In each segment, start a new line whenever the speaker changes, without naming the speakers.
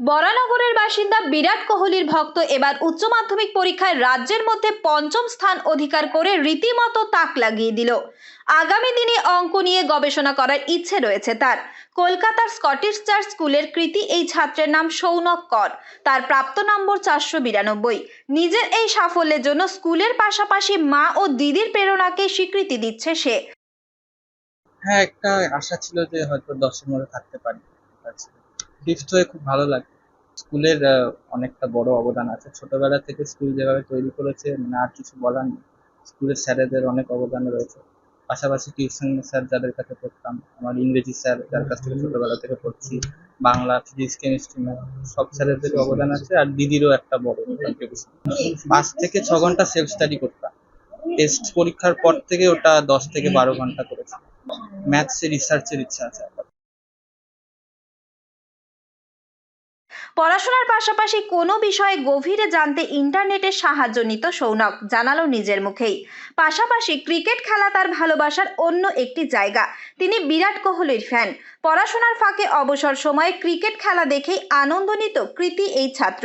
বরানগরের বাসিন্দা বিরাট কোহলির ভক্ত এবার উচ্চ মাধ্যমিক পরীক্ষায় রাজ্যের মধ্যে পঞ্চম স্থান অধিকার করে রীতিমতো তাক লাগিয়ে দিল। আগামী দিনে অঙ্ক নিয়ে গবেষণা করার ইচ্ছে রয়েছে তার। কলকাতার স্কটিশ চার্চ স্কুলের কৃতি এই ছাত্রের নাম সৌনক কর। তার প্রাপ্ত নম্বর 492। নিজের এই সাফল্যের জন্য স্কুলের পাশাপাশি মা ও দিদির প্রেরণাকে স্বীকৃতি দিচ্ছে সে।
হ্যাঁ, একটা আশা ছিল যে হয়তো 10-এর মধ্যে থাকতে পারি। ফিফথ হয়ে খুব ভালো লাগে। স্কুলের অনেকটা বড় অবদান আছে। ছোটবেলা থেকে স্কুল যেভাবে তৈরি করেছে, মানে আর কিছু বলার নেই। স্কুলের স্যারেদের অনেক অবদান রয়েছে। পাশাপাশি টিউশন স্যার যাদের কাছে পড়তাম, আমার ইংরেজি স্যার যার কাছ থেকে ছোটবেলা থেকে পড়ছি, বাংলা, ফিজিক্স, কেমিস্ট্রি, ম্যাথ, সব স্যারেদের অবদান আছে। আর দিদিরও একটা বড় কন্ট্রিবিউশন। 5 থেকে 6 ঘন্টা সেলফ স্টাডি করতাম। টেস্ট পরীক্ষার পর থেকে ওটা 10 থেকে 12 ঘন্টা করেছি। ম্যাথসে রিসার্চের ইচ্ছা আছে।
পড়াশোনার পাশাপাশি কোনো বিষয়ে গভীরে জানতে ইন্টারনেটের সাহায্য নিত সৌনক, জানালো নিজের মুখেই। পাশাপাশি ক্রিকেট খেলা তার ভালোবাসার অন্য একটি জায়গা। তিনি বিরাট কোহলির ফ্যান। পড়াশোনার ফাঁকে অবসর সময়ে ক্রিকেট খেলা দেখেই আনন্দ নিত কৃতি এই ছাত্র।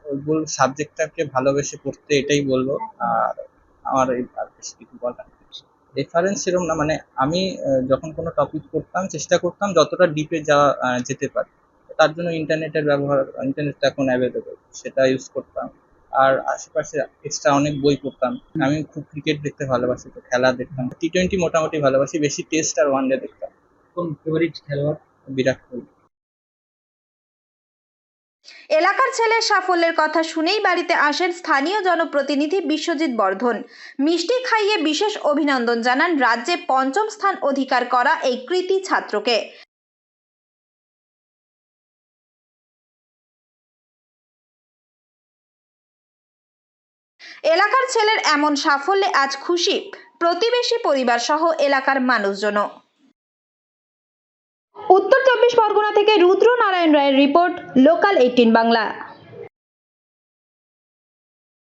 ওইগুলো সাবজেক্টটাকে ভালোবেসে পড়তে, এটাই বলবো। আর আমার আর বেশি কিছু বলার নেই। রেফারেন্স এরকম না, মানে আমি যখন কোনো টপিক পড়তাম চেষ্টা করতাম যতটা ডিপে যাওয়া যেতে পারে। তার জন্য ইন্টারনেটের ব্যবহার, ইন্টারনেটটা এখন অ্যাভেলেবেল, সেটা ইউজ করতাম। আর আশেপাশে এক্সট্রা অনেক বই পড়তাম। আমি খুব ক্রিকেট দেখতে ভালোবাসি, তো খেলা দেখতাম। টি-20 মোটামুটি ভালোবাসি, বেশি টেস্ট আর ওয়ানডে দেখতাম। কোন ফেভারিট খেলোয়াড়? বিরাট কোহলি।
এলাকার ছেলের সাফল্যের কথা শুনেই বাড়িতে আসেন স্থানীয় জনপ্রতিনিধি বিশ্বজিৎ বর্ধন। মিষ্টি খাইয়ে বিশেষ অভিনন্দন জানান রাজ্যে পঞ্চম স্থান অধিকার করা এই কৃতি ছাত্রকে। এলাকার ছেলের এমন সাফল্যে আজ খুশি প্রতিবেশী পরিবার সহ এলাকার মানুষজনও। উত্তর 24 পরগনা থেকে রুদ্র নারায়ণ রায়ের রিপোর্ট, লোকাল 18 বাংলা।